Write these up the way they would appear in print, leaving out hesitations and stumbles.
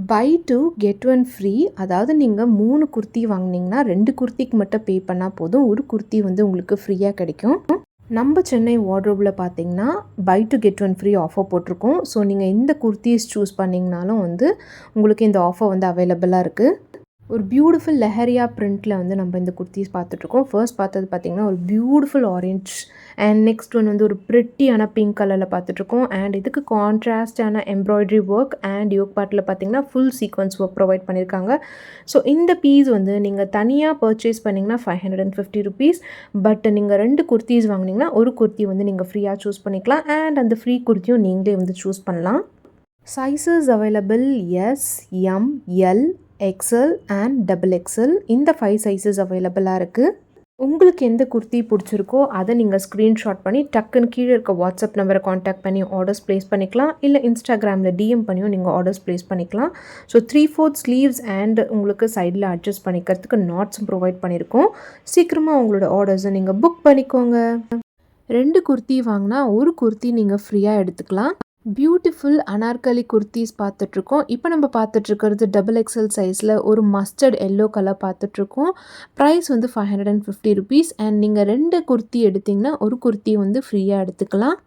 By 2 get 1 free. அதாவது நீங்கள் 3 குர்த்தி வாங்கினீங்கன்னா 2 குர்த்திக்கு மட்டும் பே பண்ணால் போதும், ஒரு குர்த்தி வந்து உங்களுக்கு ஃப்ரீயாக கிடைக்கும். நம்ம சென்னை வார்ட்ரோபில் பார்த்தீங்கன்னா பை 2 கெட் 1 ஃப்ரீ ஆஃபர் போட்டிருக்கோம். ஸோ நீங்கள் எந்த குர்த்திஸ் சூஸ் பண்ணிங்கனாலும் வந்து உங்களுக்கு இந்த ஆஃபர் வந்து அவைலபிளாக இருக்குது. ஒரு பியூட்டிஃபுல் லெஹரியா பிரிண்ட்டில் வந்து நம்ம இந்த குர்த்திஸ் பார்த்துட்ருக்கோம். ஃபர்ஸ்ட் பார்த்தது பார்த்திங்கன்னா ஒரு beautiful orange, and next one வந்து ஒரு ப்ரிட்டியான பிங்க் கலரில் பார்த்துட்ருக்கோம். அண்ட் இதுக்கு கான்ட்ராஸ்டான எம்ப்ராய்டரி ஒர்க் அண்ட் யோக் பார்ட்டில் பார்த்திங்கன்னா ஃபுல் சீக்வன்ஸ் ஒர்க் ப்ரொவைட் பண்ணியிருக்காங்க. ஸோ இந்த பீஸ் வந்து நீங்கள் தனியாக பர்ச்சேஸ் பண்ணிங்கன்னா 550 ருபீஸ். பட் நீங்கள் 2 குர்த்திஸ் வாங்கினீங்கன்னா ஒரு குர்த்தி வந்து நீங்கள் ஃப்ரீயாக சூஸ் பண்ணிக்கலாம். அண்ட் அந்த ஃப்ரீ குர்த்தியும் நீங்களே வந்து சூஸ் பண்ணலாம். Sizes available S, M, L, XL and XXL. இந்த 5 சைஸஸ் அவைலபிளாக இருக்குது. உங்களுக்கு எந்த குர்த்தி பிடிச்சிருக்கோ அதை நீங்கள் ஸ்க்ரீன்ஷாட் பண்ணி டக்குன்னு கீழே இருக்க வாட்ஸ்அப் நம்பரை காண்டாக்ட் பண்ணி ஆர்டர்ஸ் ப்ளேஸ் பண்ணிக்கலாம். இல்லை இன்ஸ்டாகிராமில் டிஎம் பண்ணியும் நீங்கள் ஆர்டர்ஸ் ப்ளேஸ் பண்ணிக்கலாம். ஸோ 3/4 ஸ்லீவ்ஸ் அண்ட் உங்களுக்கு சைடில் அட்ஜஸ்ட் பண்ணிக்கிறதுக்கு நாட்ஸும் ப்ரொவைட் பண்ணியிருக்கோம். சீக்கிரமாக உங்களோட ஆர்டர்ஸை நீங்கள் புக் பண்ணிக்கோங்க. 2 குர்த்தி வாங்கினா ஒரு குர்த்தி நீங்கள் ஃப்ரீயாக எடுத்துக்கலாம். பியூட்டிஃபுல் அனார்கலி குர்த்திஸ் பார்த்துட்ருக்கோம். இப்போ நம்ம பார்த்துட்ருக்கிறது XXL சைஸில் ஒரு மஸ்டர்ட் எல்லோ கலர் பார்த்துட்ருக்கோம். ப்ரைஸ் வந்து 550 ருபீஸ். அண்ட் நீங்கள் 2 குர்த்தி எடுத்திங்கன்னா ஒரு குர்த்தி வந்து ஃப்ரீயாக எடுத்துக்கலாம்.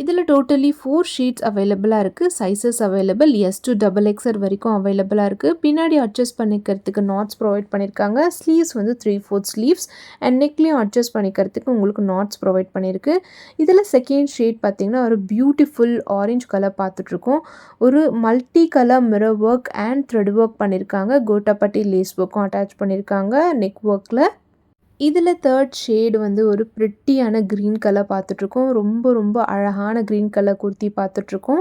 இதில் டோட்டலி 4 ஷீட்ஸ் அவைலபிளாக இருக்குது. Sizes available S to XXL வரைக்கும் அவைலபிளாக இருக்குது. பின்னாடி அட்ஜஸ்ட் பண்ணிக்கிறதுக்கு நாட்ஸ் ப்ரொவைட் பண்ணியிருக்காங்க. ஸ்லீவ்ஸ் வந்து 3/4 ஸ்லீவ்ஸ் அண்ட் நெக்லையும் அட்ஜஸ்ட் பண்ணிக்கிறதுக்கு உங்களுக்கு நாட்ஸ் ப்ரொவைட் பண்ணியிருக்கு. இதில் செகண்ட் ஷேட் பார்த்திங்கன்னா ஒரு பியூட்டிஃபுல் ஆரஞ்ச் கலர் பார்த்துட்ருக்கோம். ஒரு multi colour mirror work and thread work பண்ணியிருக்காங்க. கோட்டாப்பட்டி லேஸ் ஒர்க்கும் அட்டாச் பண்ணியிருக்காங்க நெக் ஒர்க்கில். இதில் தேர்ட் ஷேடு வந்து ஒரு ப்ரிட்டியான க்ரீன் கலர் பார்த்துட்ருக்கோம். ரொம்ப அழகான க்ரீன் கலர் குர்த்தி பார்த்துட்ருக்கோம்.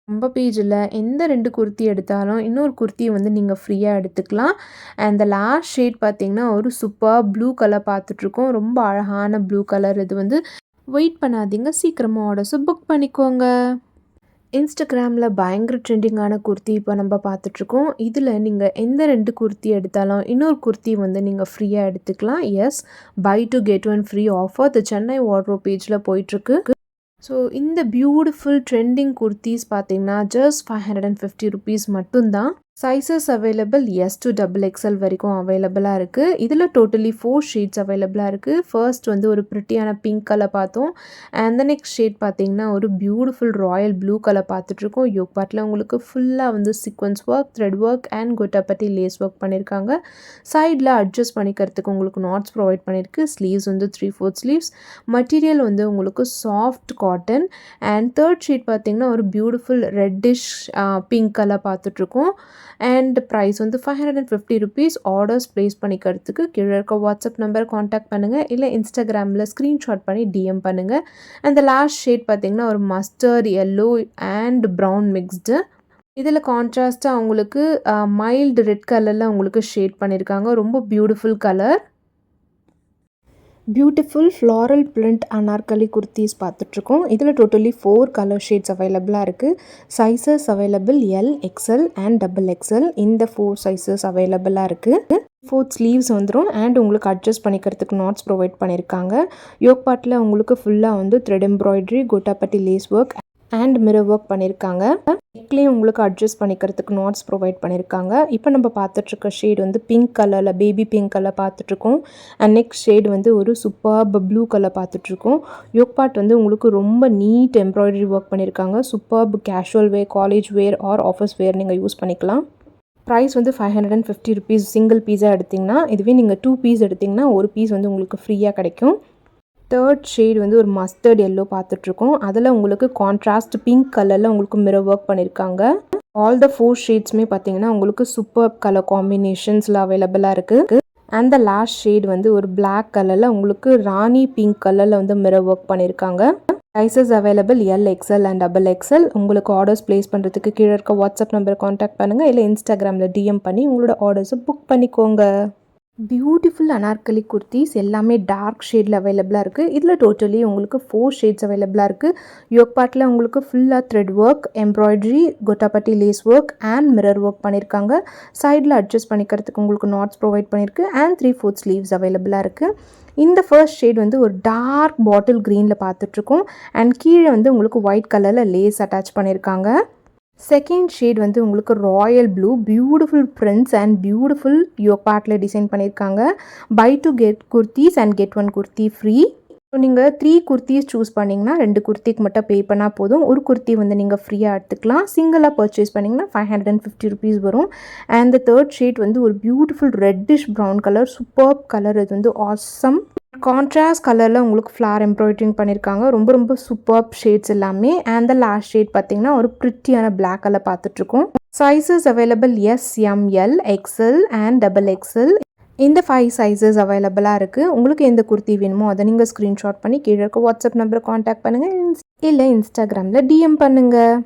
நம்ம பேஜில் எந்த 2 குர்த்தி எடுத்தாலும் இன்னொரு குர்த்தி வந்து நீங்கள் ஃப்ரீயாக எடுத்துக்கலாம். அண்ட் த லாஸ்ட் ஷேட் பார்த்திங்கன்னா ஒரு சூப்பர் ப்ளூ கலர் பார்த்துட்ருக்கோம். ரொம்ப அழகான ப்ளூ கலர். இது வந்து வெயிட் பண்ணாதீங்க, சீக்கிரமாக ஆர்டர்ஸை புக் பண்ணிக்கோங்க. இன்ஸ்டாகிராமில் பயங்கர ட்ரெண்டிங்கான குர்த்தி இப்போ நம்ம பார்த்துட்ருக்கோம். இதில் நீங்கள் எந்த 2 குர்த்தி எடுத்தாலும் இன்னொரு குர்த்தி வந்து நீங்கள் ஃப்ரீயாக எடுத்துக்கலாம். Yes, buy 2 get 1 free offer the Chennai Wardrobe பேஜில் போயிட்டுருக்கு. ஸோ இந்த பியூட்டிஃபுல் ட்ரெண்டிங் குர்த்திஸ் பார்த்தீங்கன்னா ஜஸ்ட் 550 ருபீஸ் மட்டும்தான். Sizes available S to XXL வரைக்கும் அவைலபிளாக இருக்குது. இதில் டோட்டலி 4 ஷேட்ஸ் அவைலபிளாக இருக்குது. ஃபர்ஸ்ட் வந்து ஒரு ப்ரிட்டியான பிங்க் கலர் பார்த்தோம். அண்ட் த நெக்ஸ்ட் ஷேட் பார்த்தீங்கன்னா ஒரு பியூட்டிஃபுல் ராயல் ப்ளூ கலர் பார்த்துட்ருக்கோம். யோக் பார்ட்டில் உங்களுக்கு ஃபுல்லாக வந்து sequins work, thread work and gotapatti lace work பண்ணியிருக்காங்க. சைடில் அட்ஜஸ்ட் பண்ணிக்கிறதுக்கு உங்களுக்கு நாட்ஸ் ப்ரொவைட் பண்ணியிருக்கு. ஸ்லீவ்ஸ் வந்து 3/4 ஸ்லீவ்ஸ். மெட்டீரியல் வந்து உங்களுக்கு soft cotton. And third shade பார்த்தீங்கன்னா ஒரு பியூட்டிஃபுல் ரெட்டிஷ் பிங்க் கலர் பார்த்துட்ருக்கோம். அண்ட் ப்ரைஸ் வந்து 550 ருபீஸ். ஆர்டர்ஸ் ப்ளேஸ் பண்ணிக்கிறதுக்கு கீழே இருக்க வாட்ஸ்அப் நம்பரை காண்டாக்ட் பண்ணுங்கள். இல்லை இன்ஸ்டாகிராமில் ஸ்க்ரீன்ஷாட் பண்ணி டிஎம் பண்ணுங்கள். அண்ட் லாஸ்ட் ஷேட் பார்த்திங்கன்னா ஒரு mustard yellow and brown mixed. இதில் கான்ட்ராஸ்ட்டாக உங்களுக்கு மைல்டு ரெட் கலரில் உங்களுக்கு ஷேட் பண்ணியிருக்காங்க. ரொம்ப beautiful colour. Beautiful floral print Anarkali kurtis பார்த்துட்ருக்கோம். இதில் டோட்டலி 4 கலர் ஷேட்ஸ் அவைலபிளாக இருக்குது. Sizes available L, XL and XXL. இந்த 4 சைஸஸ் அவைலபிளாக இருக்குது. 4 ஸ்லீவ்ஸ் வந்துடும் அண்ட் உங்களுக்கு அட்ஜஸ்ட் பண்ணிக்கிறதுக்கு நாட்ஸ் ப்ரொவைட் பண்ணியிருக்காங்க. யோக் பார்ட்டில் உங்களுக்கு ஃபுல்லாக வந்து thread embroidery, gotapatti lace work and mirror work பண்ணியிருக்காங்க. நெக்லையும் உங்களுக்கு அட்ஜஸ்ட் பண்ணிக்கிறதுக்கு நாட்ஸ் ப்ரொவைட் பண்ணியிருக்காங்க. இப்போ நம்ம பார்த்துட்ருக்க ஷேட் வந்து பிங்க் கலரில் பேபி பிங்க் கலர் பார்த்துட்ருக்கோம். அண்ட் நெக்ஸ்ட் ஷேட் வந்து ஒரு சூப்பர்ப் ப்ளூ கலர் பார்த்துட்ருக்கோம். யோக் பார்ட் வந்து உங்களுக்கு ரொம்ப நீட் எம்ப்ராய்டரி ஒர்க் பண்ணியிருக்காங்க. Superb casual wear, college wear or office wear நீங்கள் யூஸ் பண்ணிக்கலாம். ப்ரைஸ் வந்து 550 ருபீஸ். சிங்கிள் பீஸாக எடுத்திங்கன்னா, இதுவே நீங்கள் 2 பீஸ் எடுத்திங்கன்னா ஒரு பீஸ் வந்து உங்களுக்கு ஃப்ரீயாக கிடைக்கும். தேர்ட் ஷேட் வந்து ஒரு மஸ்டர்ட் எல்லோ பார்த்துட்ருக்கோம். அதில் உங்களுக்கு கான்ட்ராஸ்ட் பிங்க் கலரில் உங்களுக்கு மிரர் ஒர்க் பண்ணியிருக்காங்க. ஆல் த 4 ஷேட்ஸுமே பார்த்தீங்கன்னா உங்களுக்கு சூப்பர் கலர் காம்பினேஷன்ஸில் அவைலபிளாக இருக்குது. அண்ட் த லாஸ்ட் ஷேட் வந்து ஒரு பிளாக் கலரில் உங்களுக்கு ராணி பிங்க் கலரில் வந்து மிரர் ஒர்க் பண்ணியிருக்காங்க. Sizes available L, XL and XXL. உங்களுக்கு ஆர்டர்ஸ் ப்ளேஸ் பண்ணுறதுக்கு கீழே இருக்க வாட்ஸ்அப் நம்பரை காண்டாக்ட் பண்ணுங்கள். இல்லை இன்ஸ்டாகிராமில் டிஎம் பண்ணி உங்களோட ஆர்டர்ஸை புக் பண்ணிக்கோங்க. பியூட்டிஃபுல் அனார்கலி குர்த்திஸ் எல்லாமே டார்க் ஷேடில் அவைலபிளாக இருக்குது. இதில் டோட்டலி உங்களுக்கு 4 ஷேட்ஸ் அவைலபிளாக இருக்குது. யோக் பார்ட்டில் உங்களுக்கு ஃபுல்லாக thread work, embroidery, gotapatti lace work and mirror work பண்ணியிருக்காங்க. சைடில் அட்ஜஸ்ட் பண்ணிக்கிறதுக்கு உங்களுக்கு நாட்ஸ் ப்ரொவைட் பண்ணியிருக்கு. அண்ட் 3/4 ஸ்லீவ்ஸ் அவைலபிளாக இருக்குது. இந்த ஃபர்ஸ்ட் ஷேட் வந்து ஒரு டார்க் பாட்டில் க்ரீனில் பார்த்துட்ருக்கோம். அண்ட் கீழே வந்து உங்களுக்கு ஒயிட் கலரில் லேஸ் அட்டாச் பண்ணியிருக்காங்க. செகண்ட் ஷேட் வந்து உங்களுக்கு royal blue, beautiful prints and beautiful yoke பார்ட்டில் டிசைன் பண்ணியிருக்காங்க. Buy two get kurtis and get one kurti free. So நீங்கள் 3 குர்த்திஸ் சூஸ் பண்ணிங்கன்னா 2 குர்த்திக்கு மட்டும் பே பண்ணால் போதும். ஒரு குர்த்தி வந்து நீங்கள் ஃப்ரீயாக எடுத்துக்கலாம். சிங்கிளாக பர்ச்சேஸ் பண்ணிங்கன்னா 550 ருபீஸ் வரும். அண்ட் த தேர்ட் ஷேட் வந்து ஒரு beautiful reddish brown colour, super colour. இது வந்து ஆசம் கான்ட்ராஸ்ட் கலரில் உங்களுக்கு ஃப்ளார் எம்ப்ராய்டரிங் பண்ணியிருக்காங்க. ரொம்ப ரொம்ப சூப்பர் ஷேட்ஸ் எல்லாமே. அண்ட் த லாஸ்ட் ஷேட் பார்த்தீங்கன்னா ஒரு ப்ரிட்டியான பிளாக் கலர் பார்த்துட்ருக்கோம். Sizes available S, M, L, XL and double XL. இந்த 5 சைஸஸ் அவைலபிளாக இருக்குது. உங்களுக்கு எந்த குர்த்தி வேணுமோ அதை நீங்கள் ஸ்க்ரீன்ஷாட் பண்ணி கீழே இருக்க வாட்ஸ்அப் நம்பரை காண்டாக்ட் பண்ணுங்கள், இல்லை இன்ஸ்டாகிராமில் டிஎம் பண்ணுங்கள்.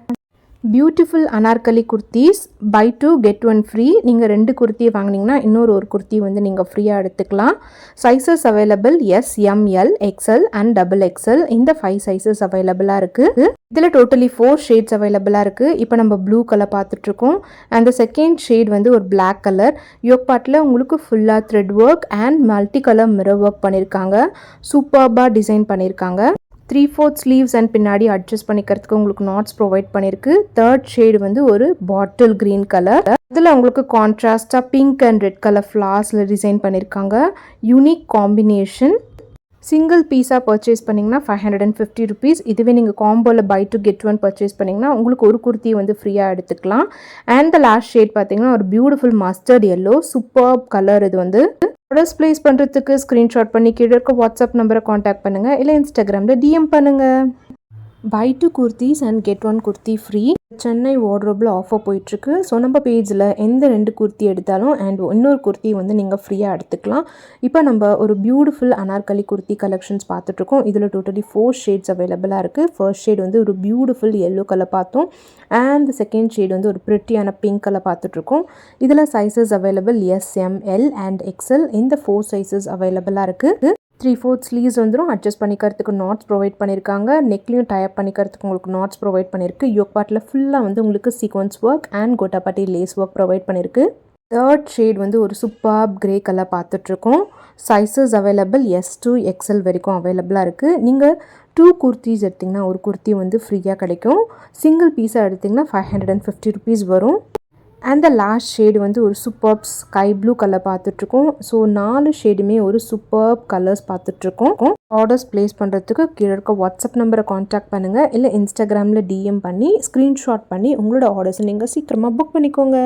Beautiful Anarkali kurtis, buy two get one free. நீங்கள் 2 குர்த்தியை வாங்கினீங்கன்னா ஒரு குர்த்தி வந்து நீங்கள் ஃப்ரீயாக எடுத்துக்கலாம். Sizes available S, M, L, XL and double XL. இந்த 5 சைஸஸ் அவைலபிளாக இருக்குது. இதில் டோட்டலி 4 ஷேட்ஸ் அவைலபிளாக இருக்குது. இப்போ நம்ம ப்ளூ கலர் பார்த்துட்ருக்கோம். அந்த செகண்ட் ஷேட் வந்து ஒரு பிளாக் கலர். யோக் பார்ட்டில் உங்களுக்கு ஃபுல்லாக thread work and multi colour mirror work பண்ணியிருக்காங்க. சூப்பர்பாக டிசைன் பண்ணியிருக்காங்க. 3/4 ஸ்லீவ்ஸ் அண்ட் பின்னாடி அட்ஜஸ்ட் பண்ணிக்கிறதுக்கு உங்களுக்கு நாட்ஸ் ப்ரொவைட் பண்ணியிருக்கு. தேர்ட் ஷேடு வந்து ஒரு பாட்டில் க்ரீன் கலர். இதில் உங்களுக்கு கான்ட்ராஸ்டாக பிங்க் அண்ட் ரெட் கலர் ஃப்ளார்ஸில் டிசைன் பண்ணியிருக்காங்க. Unique combination. சிங்கிள் பீஸாக பர்ச்சேஸ் பண்ணிங்கன்னா 550 ருபீஸ். இதுவே நீங்கள் காம்போவில் buy two get one purchase பண்ணிங்கன்னா உங்களுக்கு ஒரு குர்த்தி வந்து ஃப்ரீயாக எடுத்துக்கலாம். அண்ட் த லாஸ்ட் ஷேட் பார்த்தீங்கன்னா ஒரு beautiful mustard yellow, super colour. இது வந்து ஆர்டர்ஸ் ப்ளேஸ் பண்ணுறதுக்கு ஸ்க்ரீன்ஷாட் பண்ணி கீழே இருக்க வாட்ஸ்அப் நம்பரை காண்டாக்ட் பண்ணுங்கள், இல்லை இன்ஸ்டாகிராமில் டிஎம் பண்ணுங்கள். Buy two kurtis and get one kurti free Chennai வார்ட்ரோபில் ஆஃபர் போயிட்டுருக்கு. ஸோ நம்ம பேஜில் எந்த 2 குர்த்தி எடுத்தாலும் அண்ட் இன்னொரு குர்த்தி வந்து நீங்கள் ஃப்ரீயாக எடுத்துக்கலாம். இப்போ நம்ம ஒரு பியூட்டிஃபுல் அனார்கலி குர்த்தி கலெக்ஷன்ஸ் பார்த்துட்ருக்கோம். இதில் டோட்டலி 4 ஷேட்ஸ் அவைலபிளாக இருக்குது. ஃபர்ஸ்ட் ஷேட் வந்து ஒரு பியூட்டிஃபுல் எல்லோ கலர் பார்த்தோம். அண்ட் செகண்ட் ஷேட் வந்து ஒரு ப்ரிட்டியான பிங்க் கலர் பார்த்துட்ருக்கோம். இதில் sizes available S, M, L and XL. இந்த 4 சைஸஸ் அவைலபிளாக இருக்குது. 3/4 ஸ்லீவ்ஸ் வந்துடும். அட்ஜஸ்ட் பண்ணிக்கிறதுக்கு நாட்ஸ் ப்ரொவைட் பண்ணியிருக்காங்க. நெக்லையும் டைப் பண்ணிக்கிறதுக்கு உங்களுக்கு நாட்ஸ் ப்ரொவைட் பண்ணியிருக்கு. யோக் பார்ட்டில் ஃபுல்லாக வந்து உங்களுக்கு sequins work and gotapatti lace work provide பண்ணியிருக்கு. தேர்ட் ஷேட் வந்து ஒரு சூப்பர் கிரே கலர் பார்த்துட்ருக்கோம். Sizes available S to XL வரைக்கும் அவைலபிளாக இருக்குது. நீங்கள் 2 குர்த்திஸ் எடுத்திங்கன்னா ஒரு குர்த்தி வந்து ஃப்ரீயாக கிடைக்கும். சிங்கிள் பீஸாக எடுத்திங்கன்னா 550 ருபீஸ் வரும். அண்ட் த லாஸ்ட் ஷேடு வந்து ஒரு சூப்பர் ஸ்கை ப்ளூ கலர் பார்த்துட்ருக்கோம். ஸோ 4 ஷேடுமே ஒரு சூப்பர் கலர்ஸ் பார்த்துட்ருக்கோம். ஆர்டர்ஸ் ப்ளேஸ் பண்ணுறதுக்கு கீழே இருக்க வாட்ஸ்அப் நம்பரை காண்டாக்ட் பண்ணுங்கள், இல்லை இன்ஸ்டாகிராமில் டிஎம் பண்ணி ஸ்க்ரீன்ஷாட் பண்ணி உங்களோட ஆர்டர்ஸை நீங்கள் சீக்கிரமாக புக் பண்ணிக்கோங்க.